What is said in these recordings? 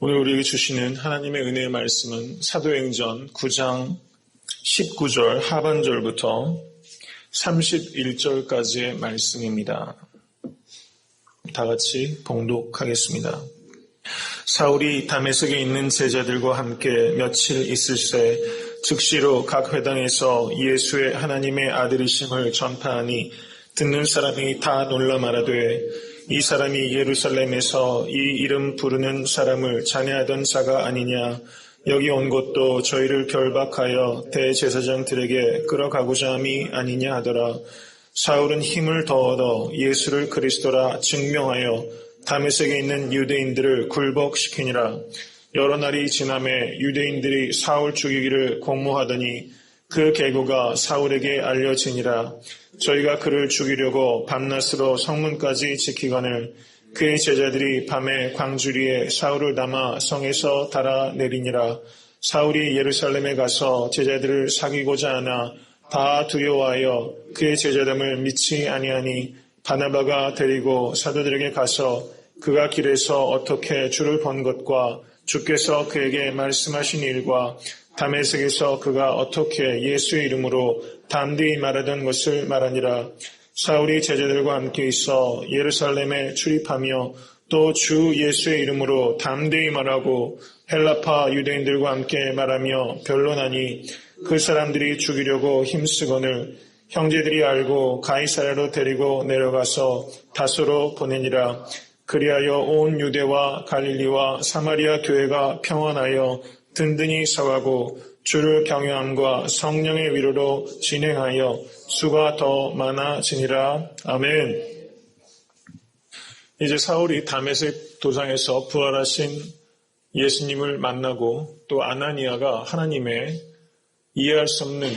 오늘 우리에게 주시는 하나님의 은혜의 말씀은 사도행전 9장 19절 하반절부터 31절까지의 말씀입니다. 다 같이 봉독하겠습니다. 사울이 다메섹에 있는 제자들과 함께 며칠 있을새 즉시로 각 회당에서 예수의 하나님의 아들이심을 전파하니 듣는 사람이 다 놀라 말하되 이 사람이 예루살렘에서 이 이름 부르는 사람을 찬양하던 자가 아니냐. 여기 온 것도 저희를 결박하여 대제사장들에게 끌어가고자 함이 아니냐 하더라. 사울은 힘을 더 얻어 예수를 그리스도라 증명하여 다메섹에 있는 유대인들을 굴복시키니라. 여러 날이 지남에 유대인들이 사울 죽이기를 공모하더니 그 계고가 사울에게 알려지니라. 저희가 그를 죽이려고 밤낮으로 성문까지 지키거늘 그의 제자들이 밤에 광주리에 사울을 담아 성에서 달아내리니라. 사울이 예루살렘에 가서 제자들을 사귀고자 하나 다 두려워하여 그의 제자됨을 믿지 아니하니 바나바가 데리고 사도들에게 가서 그가 길에서 어떻게 주를 본 것과 주께서 그에게 말씀하신 일과 다메섹에서 그가 어떻게 예수의 이름으로 담대히 말하던 것을 말하니라. 사울이 제자들과 함께 있어 예루살렘에 출입하며 또 주 예수의 이름으로 담대히 말하고 헬라파 유대인들과 함께 말하며 변론하니 그 사람들이 죽이려고 힘쓰거늘 형제들이 알고 가이사랴로 데리고 내려가서 다소로 보내니라. 그리하여 온 유대와 갈릴리와 사마리아 교회가 평안하여 든든히 서가고 주를 경외함과 성령의 위로로 진행하여 수가 더 많아지니라. 아멘. 이제 사울이 다메섹 도상에서 부활하신 예수님을 만나고 또 아나니아가 하나님의 이해할 수 없는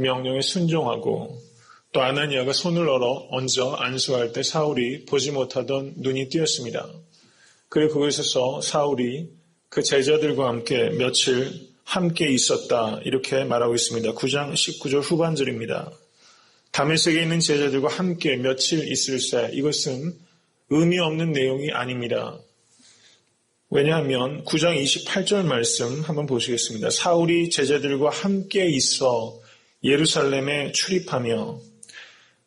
명령에 순종하고 또 아나니아가 손을 얹어 안수할 때 사울이 보지 못하던 눈이 띄었습니다. 그리고 그곳에서 사울이 그 제자들과 함께 며칠 함께 있었다 이렇게 말하고 있습니다. 9장 19절 후반절입니다. 다메섹에 있는 제자들과 함께 며칠 있을새 이것은 의미 없는 내용이 아닙니다. 왜냐하면 9장 28절 말씀 한번 보시겠습니다. 사울이 제자들과 함께 있어 예루살렘에 출입하며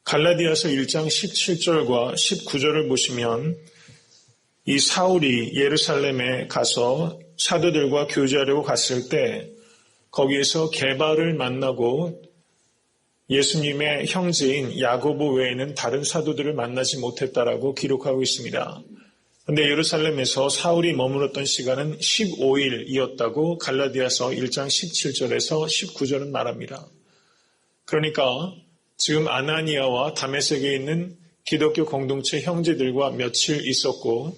갈라디아서 1장 17절과 19절을 보시면 이 사울이 예루살렘에 가서 사도들과 교제하려고 갔을 때 거기에서 게바를 만나고 예수님의 형제인 야고보 외에는 다른 사도들을 만나지 못했다라고 기록하고 있습니다. 그런데 예루살렘에서 사울이 머물렀던 시간은 15일이었다고 갈라디아서 1장 17절에서 19절은 말합니다. 그러니까 지금 아나니아와 다메섹에 있는 기독교 공동체 형제들과 며칠 있었고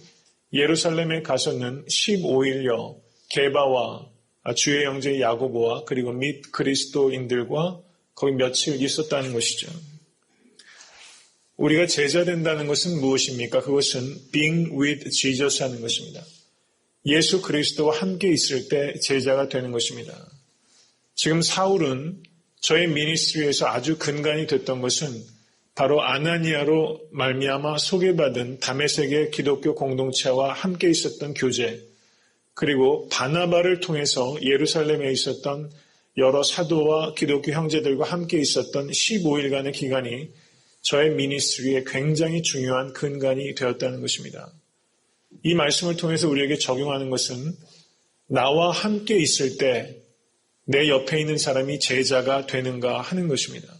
예루살렘에 가서는 15일여 게바와 주의 형제 야고보와 그리고 및 그리스도인들과 거기 며칠 있었다는 것이죠. 우리가 제자 된다는 것은 무엇입니까? 그것은 being with Jesus 하는 것입니다. 예수 그리스도와 함께 있을 때 제자가 되는 것입니다. 지금 사울은 저의 미니스트리에서 아주 근간이 됐던 것은 바로 아나니아로 말미암아 소개받은 다메섹의 기독교 공동체와 함께 있었던 교제, 그리고 바나바를 통해서 예루살렘에 있었던 여러 사도와 기독교 형제들과 함께 있었던 15일간의 기간이 저의 미니스트리에 굉장히 중요한 근간이 되었다는 것입니다. 이 말씀을 통해서 우리에게 적용하는 것은 나와 함께 있을 때 내 옆에 있는 사람이 제자가 되는가 하는 것입니다.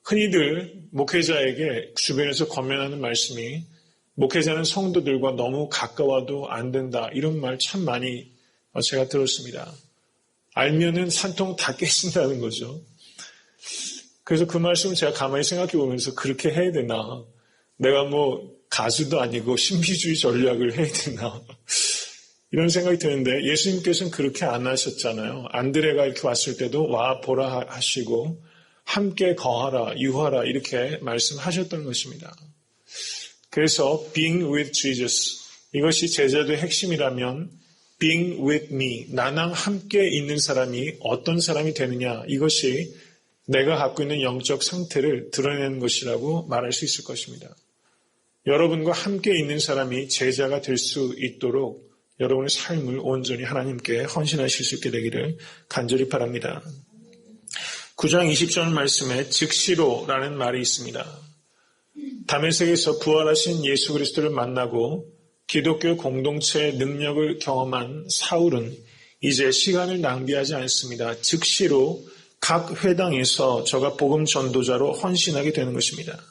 흔히들 목회자에게 주변에서 권면하는 말씀이 목회자는 성도들과 너무 가까워도 안 된다 이런 말 참 많이 제가 들었습니다. 알면은 산통 다 깨진다는 거죠. 그래서 그 말씀을 제가 가만히 생각해 보면서 그렇게 해야 되나? 내가 뭐 가수도 아니고 신비주의 전략을 해야 되나? 이런 생각이 드는데 예수님께서는 그렇게 안 하셨잖아요. 안드레가 이렇게 왔을 때도 와 보라 하시고 함께 거하라, 유하라 이렇게 말씀하셨던 것입니다. 그래서 being with Jesus 이것이 제자도의 핵심이라면 being with me 나랑 함께 있는 사람이 어떤 사람이 되느냐 이것이 내가 갖고 있는 영적 상태를 드러내는 것이라고 말할 수 있을 것입니다. 여러분과 함께 있는 사람이 제자가 될 수 있도록 여러분의 삶을 온전히 하나님께 헌신하실 수 있게 되기를 간절히 바랍니다. 9장 20절 말씀에 즉시로라는 말이 있습니다. 다메섹에서 부활하신 예수 그리스도를 만나고 기독교 공동체의 능력을 경험한 사울은 이제 시간을 낭비하지 않습니다. 즉시로 각 회당에서 저가 복음 전도자로 헌신하게 되는 것입니다.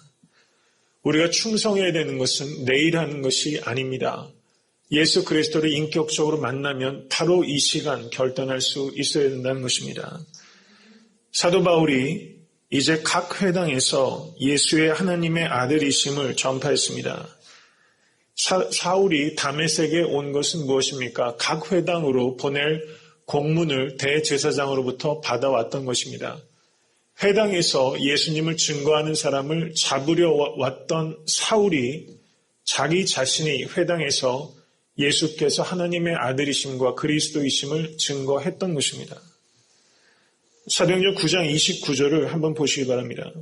우리가 충성해야 되는 것은 내일 하는 것이 아닙니다. 예수 그리스도를 인격적으로 만나면 바로 이 시간 결단할 수 있어야 된다는 것입니다. 사도 바울이 이제 각 회당에서 예수의 하나님의 아들이심을 전파했습니다. 사울이 다메섹에 온 것은 무엇입니까? 각 회당으로 보낼 공문을 대제사장으로부터 받아왔던 것입니다. 회당에서 예수님을 증거하는 사람을 잡으려 왔던 사울이 자기 자신이 회당에서 예수께서 하나님의 아들이심과 그리스도이심을 증거했던 것입니다. 사도행전 9장 29절을 한번 보시기 바랍니다.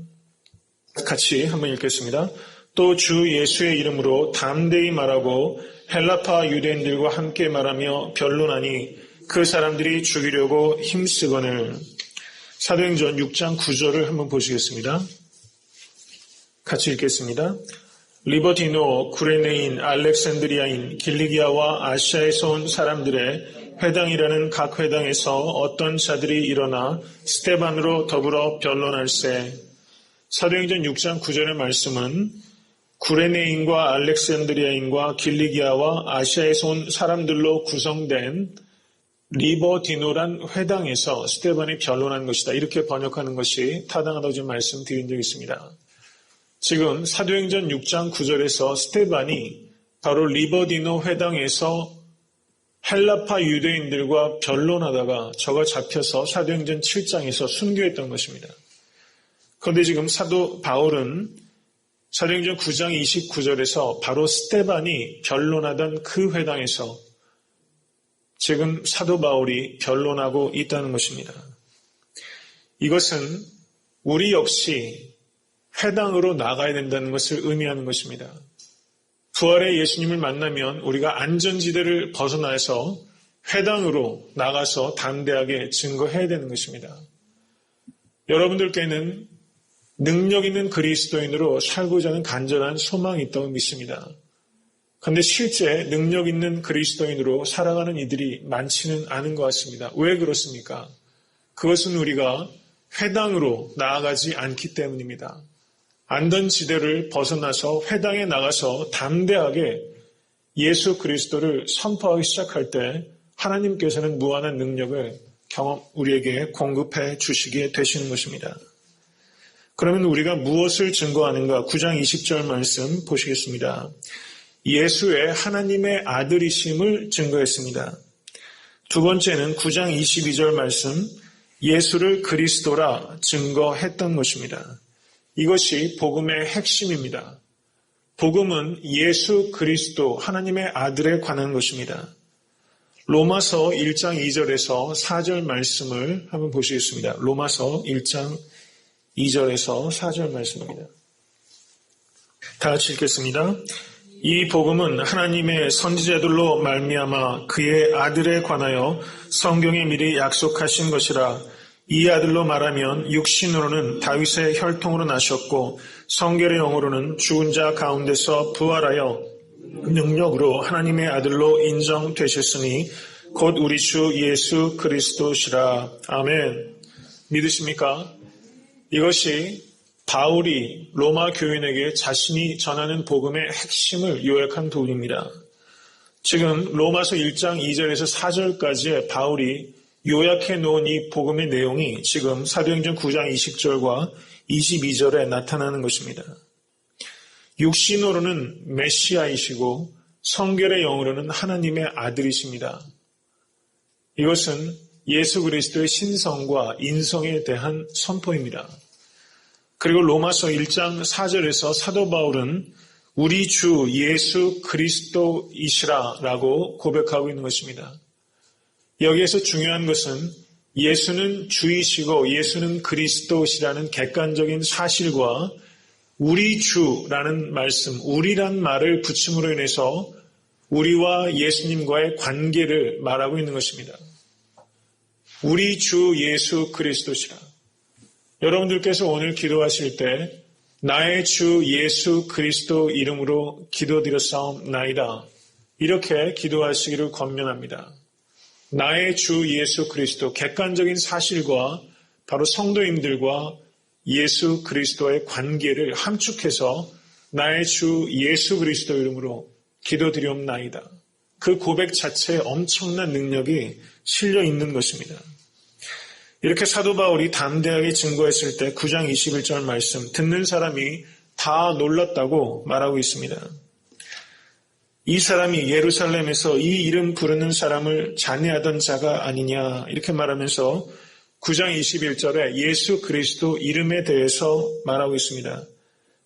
같이 한번 읽겠습니다. 또 주 예수의 이름으로 담대히 말하고 헬라파 유대인들과 함께 말하며 변론하니 그 사람들이 죽이려고 힘쓰거늘. 사도행전 6장 9절을 한번 보시겠습니다. 같이 읽겠습니다. 리버티노, 구레네인, 알렉산드리아인, 길리기아와 아시아에서 온 사람들의 회당이라는 각 회당에서 어떤 자들이 일어나 스데반으로 더불어 변론할세. 사도행전 6장 9절의 말씀은 구레네인과 알렉산드리아인과 길리기아와 아시아에서 온 사람들로 구성된 리버디노란 회당에서 스데반이 변론한 것이다. 이렇게 번역하는 것이 타당하다고 지금 말씀드린 적이 있습니다. 지금 사도행전 6장 9절에서 스데반이 바로 리버디노 회당에서 헬라파 유대인들과 변론하다가 저가 잡혀서 사도행전 7장에서 순교했던 것입니다. 그런데 지금 사도 바울은 사도행전 9장 29절에서 바로 스데반이 변론하던 그 회당에서 지금 사도 바울이 변론하고 있다는 것입니다. 이것은 우리 역시 회당으로 나가야 된다는 것을 의미하는 것입니다. 부활의 예수님을 만나면 우리가 안전지대를 벗어나서 회당으로 나가서 담대하게 증거해야 되는 것입니다. 여러분들께는 능력 있는 그리스도인으로 살고자 하는 간절한 소망이 있다고 믿습니다. 그런데 실제 능력 있는 그리스도인으로 살아가는 이들이 많지는 않은 것 같습니다. 왜 그렇습니까? 그것은 우리가 회당으로 나아가지 않기 때문입니다. 안전지대를 벗어나서 회당에 나가서 담대하게 예수 그리스도를 선포하기 시작할 때 하나님께서는 무한한 능력을 우리에게 공급해 주시게 되시는 것입니다. 그러면 우리가 무엇을 증거하는가? 9장 20절 말씀 보시겠습니다. 예수의 하나님의 아들이심을 증거했습니다. 두 번째는 9장 22절 말씀, 예수를 그리스도라 증거했던 것입니다. 이것이 복음의 핵심입니다. 복음은 예수 그리스도 하나님의 아들에 관한 것입니다. 로마서 1장 2절에서 4절 말씀을 한번 보시겠습니다. 로마서 1장 2절에서 4절 말씀입니다. 다 같이 읽겠습니다. 이 복음은 하나님의 선지자들로 말미암아 그의 아들에 관하여 성경에 미리 약속하신 것이라. 이 아들로 말하면 육신으로는 다윗의 혈통으로 나셨고 성결의 영으로는 죽은 자 가운데서 부활하여 능력으로 하나님의 아들로 인정되셨으니 곧 우리 주 예수 그리스도시라. 아멘. 믿으십니까? 이것이 바울이 로마 교인에게 자신이 전하는 복음의 핵심을 요약한 부분입니다. 지금 로마서 1장 2절에서 4절까지의 바울이 요약해 놓은 이 복음의 내용이 지금 사도행전 9장 20절과 22절에 나타나는 것입니다. 육신으로는 메시아이시고 성결의 영으로는 하나님의 아들이십니다. 이것은 예수 그리스도의 신성과 인성에 대한 선포입니다. 그리고 로마서 1장 4절에서 사도 바울은 우리 주 예수 그리스도이시라라고 고백하고 있는 것입니다. 여기에서 중요한 것은 예수는 주이시고 예수는 그리스도시라는 객관적인 사실과 우리 주라는 말씀, 우리란 말을 붙임으로 인해서 우리와 예수님과의 관계를 말하고 있는 것입니다. 우리 주 예수 그리스도시라. 여러분들께서 오늘 기도하실 때 나의 주 예수 그리스도 이름으로 기도드렸사옵나이다. 이렇게 기도하시기를 권면합니다. 나의 주 예수 그리스도, 객관적인 사실과 바로 성도님들과 예수 그리스도의 관계를 함축해서 나의 주 예수 그리스도 이름으로 기도드리옵나이다. 그 고백 자체에 엄청난 능력이 실려 있는 것입니다. 이렇게 사도 바울이 담대하게 증거했을 때 9장 21절 말씀, 듣는 사람이 다 놀랐다고 말하고 있습니다. 이 사람이 예루살렘에서 이 이름 부르는 사람을 잔해하던 자가 아니냐, 이렇게 말하면서 9장 21절에 예수 그리스도 이름에 대해서 말하고 있습니다.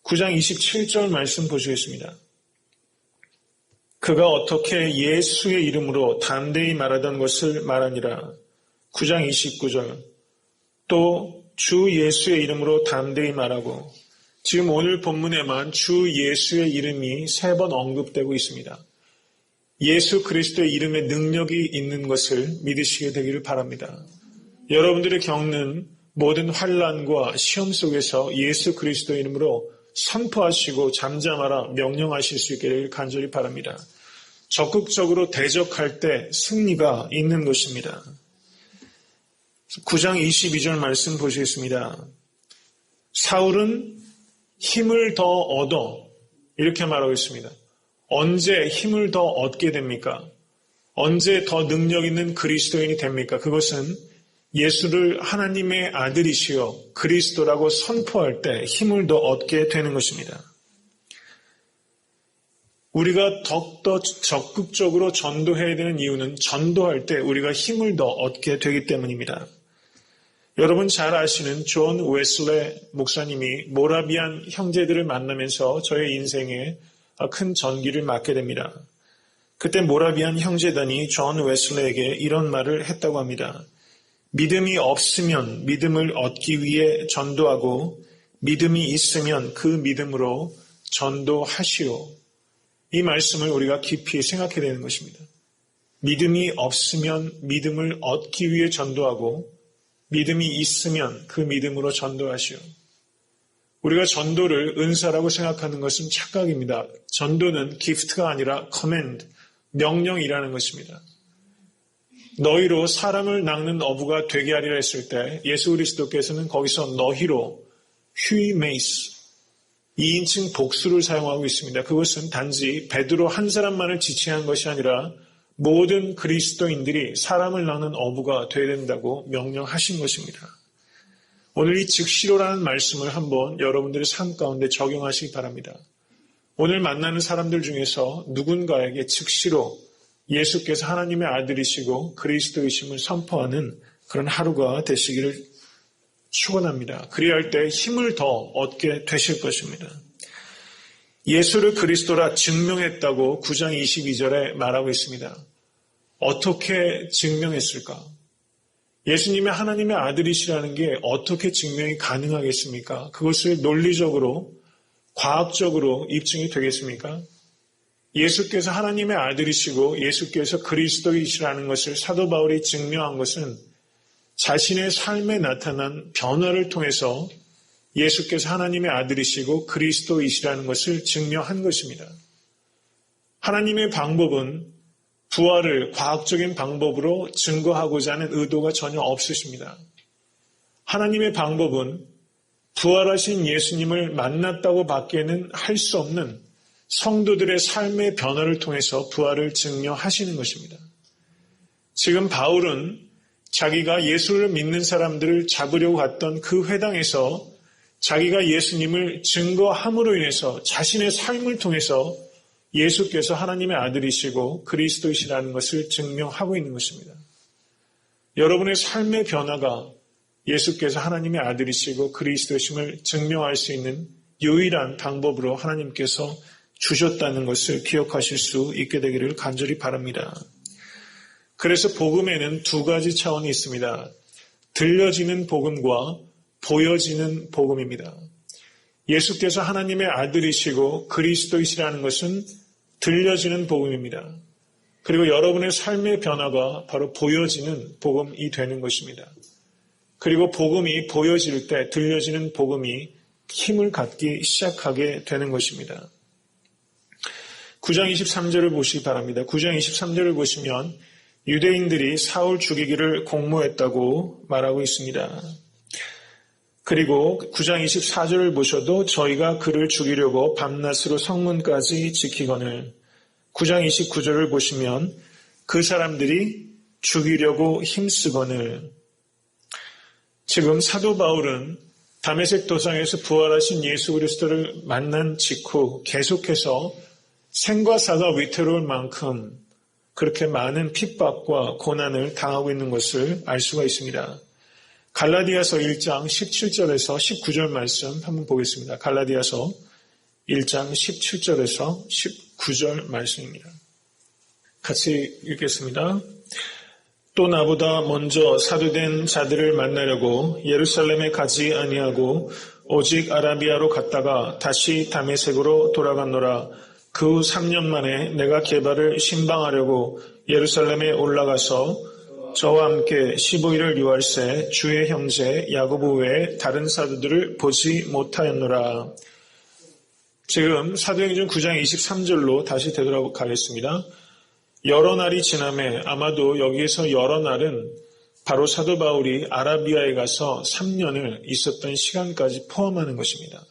9장 27절 말씀 보시겠습니다. 그가 어떻게 예수의 이름으로 담대히 말하던 것을 말하니라. 9장 29절 또 주 예수의 이름으로 담대히 말하고, 지금 오늘 본문에만 주 예수의 이름이 3번 언급되고 있습니다. 예수 그리스도의 이름에 능력이 있는 것을 믿으시게 되기를 바랍니다. 여러분들이 겪는 모든 환난과 시험 속에서 예수 그리스도의 이름으로 선포하시고 잠잠하라 명령하실 수 있기를 간절히 바랍니다. 적극적으로 대적할 때 승리가 있는 것입니다. 9장 22절 말씀 보시겠습니다. 사울은 힘을 더 얻어, 이렇게 말하고 있습니다. 언제 힘을 더 얻게 됩니까? 언제 더 능력 있는 그리스도인이 됩니까? 그것은 예수를 하나님의 아들이시여 그리스도라고 선포할 때 힘을 더 얻게 되는 것입니다. 우리가 더욱더 적극적으로 전도해야 되는 이유는 전도할 때 우리가 힘을 더 얻게 되기 때문입니다. 여러분 잘 아시는 존 웨슬레 목사님이 모라비안 형제들을 만나면서 저의 인생에 큰 전기를 맞게 됩니다. 그때 모라비안 형제단이 존 웨슬레에게 이런 말을 했다고 합니다. 믿음이 없으면 믿음을 얻기 위해 전도하고 믿음이 있으면 그 믿음으로 전도하시오. 이 말씀을 우리가 깊이 생각해야 되는 것입니다. 믿음이 없으면 믿음을 얻기 위해 전도하고 믿음이 있으면 그 믿음으로 전도하시오. 우리가 전도를 은사라고 생각하는 것은 착각입니다. 전도는 기프트가 아니라 command, 명령이라는 것입니다. 너희로 사람을 낚는 어부가 되게 하리라 했을 때 예수 그리스도께서는 거기서 너희로 휴이메이스 2인칭 복수를 사용하고 있습니다. 그것은 단지 베드로 한 사람만을 지칭한 것이 아니라 모든 그리스도인들이 사람을 낚는 어부가 되어야 된다고 명령하신 것입니다. 오늘 이 즉시로라는 말씀을 한번 여러분들의 삶 가운데 적용하시기 바랍니다. 오늘 만나는 사람들 중에서 누군가에게 즉시로 예수께서 하나님의 아들이시고 그리스도이심을 선포하는 그런 하루가 되시기를 축원합니다. 그리할 때 힘을 더 얻게 되실 것입니다. 예수를 그리스도라 증명했다고 9장 22절에 말하고 있습니다. 어떻게 증명했을까? 예수님의 하나님의 아들이시라는 게 어떻게 증명이 가능하겠습니까? 그것을 논리적으로, 과학적으로 입증이 되겠습니까? 예수께서 하나님의 아들이시고 예수께서 그리스도이시라는 것을 사도 바울이 증명한 것은 자신의 삶에 나타난 변화를 통해서 예수께서 하나님의 아들이시고 그리스도이시라는 것을 증명한 것입니다. 하나님의 방법은 부활을 과학적인 방법으로 증거하고자 하는 의도가 전혀 없으십니다. 하나님의 방법은 부활하신 예수님을 만났다고 밖에는 할 수 없는 성도들의 삶의 변화를 통해서 부활을 증명하시는 것입니다. 지금 바울은 자기가 예수를 믿는 사람들을 잡으려고 갔던 그 회당에서 자기가 예수님을 증거함으로 인해서 자신의 삶을 통해서 예수께서 하나님의 아들이시고 그리스도이시라는 것을 증명하고 있는 것입니다. 여러분의 삶의 변화가 예수께서 하나님의 아들이시고 그리스도이심을 증명할 수 있는 유일한 방법으로 하나님께서 주셨다는 것을 기억하실 수 있게 되기를 간절히 바랍니다. 그래서 복음에는 두 가지 차원이 있습니다. 들려지는 복음과 보여지는 복음입니다. 예수께서 하나님의 아들이시고 그리스도이시라는 것은 들려지는 복음입니다. 그리고 여러분의 삶의 변화가 바로 보여지는 복음이 되는 것입니다. 그리고 복음이 보여질 때 들려지는 복음이 힘을 갖기 시작하게 되는 것입니다. 9장 23절을 보시기 바랍니다. 9장 23절을 보시면 유대인들이 사울 죽이기를 공모했다고 말하고 있습니다. 그리고 9장 24절을 보셔도 저희가 그를 죽이려고 밤낮으로 성문까지 지키거늘 9장 29절을 보시면 그 사람들이 죽이려고 힘쓰거늘 지금 사도 바울은 다메섹 도상에서 부활하신 예수 그리스도를 만난 직후 계속해서 생과 사가 위태로울 만큼 그렇게 많은 핍박과 고난을 당하고 있는 것을 알 수가 있습니다. 갈라디아서 1장 17절에서 19절 말씀 한번 보겠습니다. 갈라디아서 1장 17절에서 19절 말씀입니다. 같이 읽겠습니다. 또 나보다 먼저 사도된 자들을 만나려고 예루살렘에 가지 아니하고 오직 아라비아로 갔다가 다시 다메섹으로 돌아갔노라. 그 후 3년 만에 내가 게바를 신방하려고 예루살렘에 올라가서 저와 함께 15일을 유할세 주의 형제 야고보 외에 다른 사도들을 보지 못하였노라. 지금 사도행전 9장 23절로 다시 되돌아가겠습니다. 여러 날이 지나매 아마도 여기에서 여러 날은 바로 사도 바울이 아라비아에 가서 3년을 있었던 시간까지 포함하는 것입니다.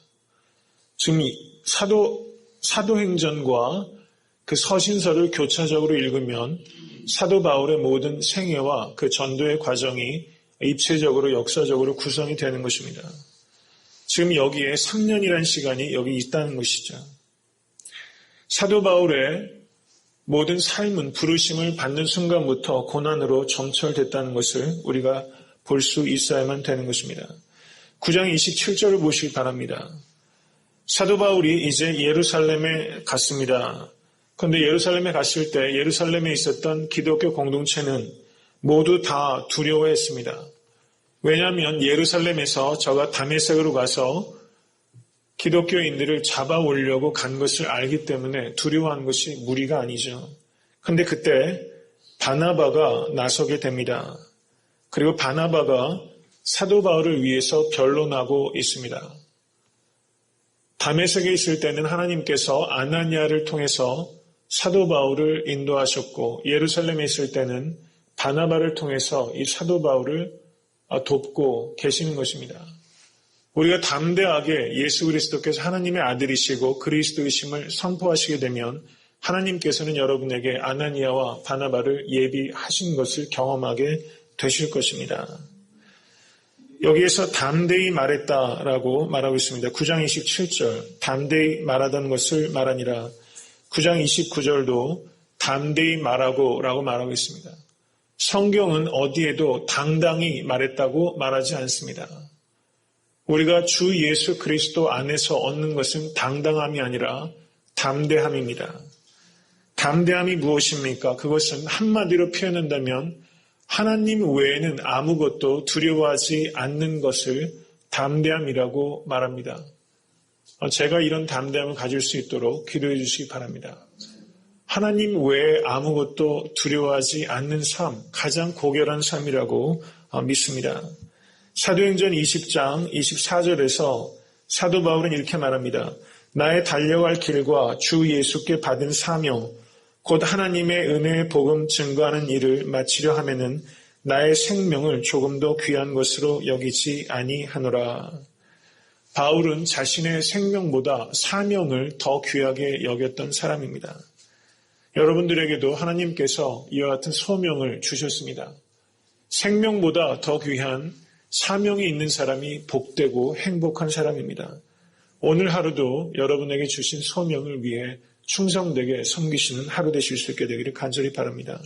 지금 사도행전과 그 서신서를 교차적으로 읽으면 사도 바울의 모든 생애와 그 전도의 과정이 입체적으로 역사적으로 구성이 되는 것입니다. 지금 여기에 3년이라는 시간이 여기 있다는 것이죠. 사도 바울의 모든 삶은 부르심을 받는 순간부터 고난으로 점철됐다는 것을 우리가 볼 수 있어야만 되는 것입니다. 9장 27절을 보시기 바랍니다. 사도 바울이 이제 예루살렘에 갔습니다. 그런데 예루살렘에 갔을 때 예루살렘에 있었던 기독교 공동체는 모두 다 두려워했습니다. 왜냐하면 예루살렘에서 저가 다메섹으로 가서 기독교인들을 잡아오려고 간 것을 알기 때문에 두려워한 것이 무리가 아니죠. 그런데 그때 바나바가 나서게 됩니다. 그리고 바나바가 사도 바울을 위해서 변론하고 있습니다. 다메섹에 있을 때는 하나님께서 아나니아를 통해서 사도 바울을 인도하셨고 예루살렘에 있을 때는 바나바를 통해서 이 사도 바울을 돕고 계시는 것입니다. 우리가 담대하게 예수 그리스도께서 하나님의 아들이시고 그리스도이심을 선포하시게 되면 하나님께서는 여러분에게 아나니아와 바나바를 예비하신 것을 경험하게 되실 것입니다. 여기에서 담대히 말했다라고 말하고 있습니다. 9장 27절 담대히 말하던 것을 말하니라. 9장 29절도 담대히 말하고 라고 말하고 있습니다. 성경은 어디에도 당당히 말했다고 말하지 않습니다. 우리가 주 예수 그리스도 안에서 얻는 것은 당당함이 아니라 담대함입니다. 담대함이 무엇입니까? 그것은 한마디로 표현한다면 하나님 외에는 아무것도 두려워하지 않는 것을 담대함이라고 말합니다. 제가 이런 담대함을 가질 수 있도록 기도해 주시기 바랍니다. 하나님 외에 아무것도 두려워하지 않는 삶, 가장 고결한 삶이라고 믿습니다. 사도행전 20장 24절에서 사도 바울은 이렇게 말합니다. 나의 달려갈 길과 주 예수께 받은 사명, 곧 하나님의 은혜의 복음 증거하는 일을 마치려 하면은 나의 생명을 조금도 귀한 것으로 여기지 아니하노라. 바울은 자신의 생명보다 사명을 더 귀하게 여겼던 사람입니다. 여러분들에게도 하나님께서 이와 같은 소명을 주셨습니다. 생명보다 더 귀한 사명이 있는 사람이 복되고 행복한 사람입니다. 오늘 하루도 여러분에게 주신 소명을 위해 충성되게 섬기시는 하루 되실 수 있게 되기를 간절히 바랍니다.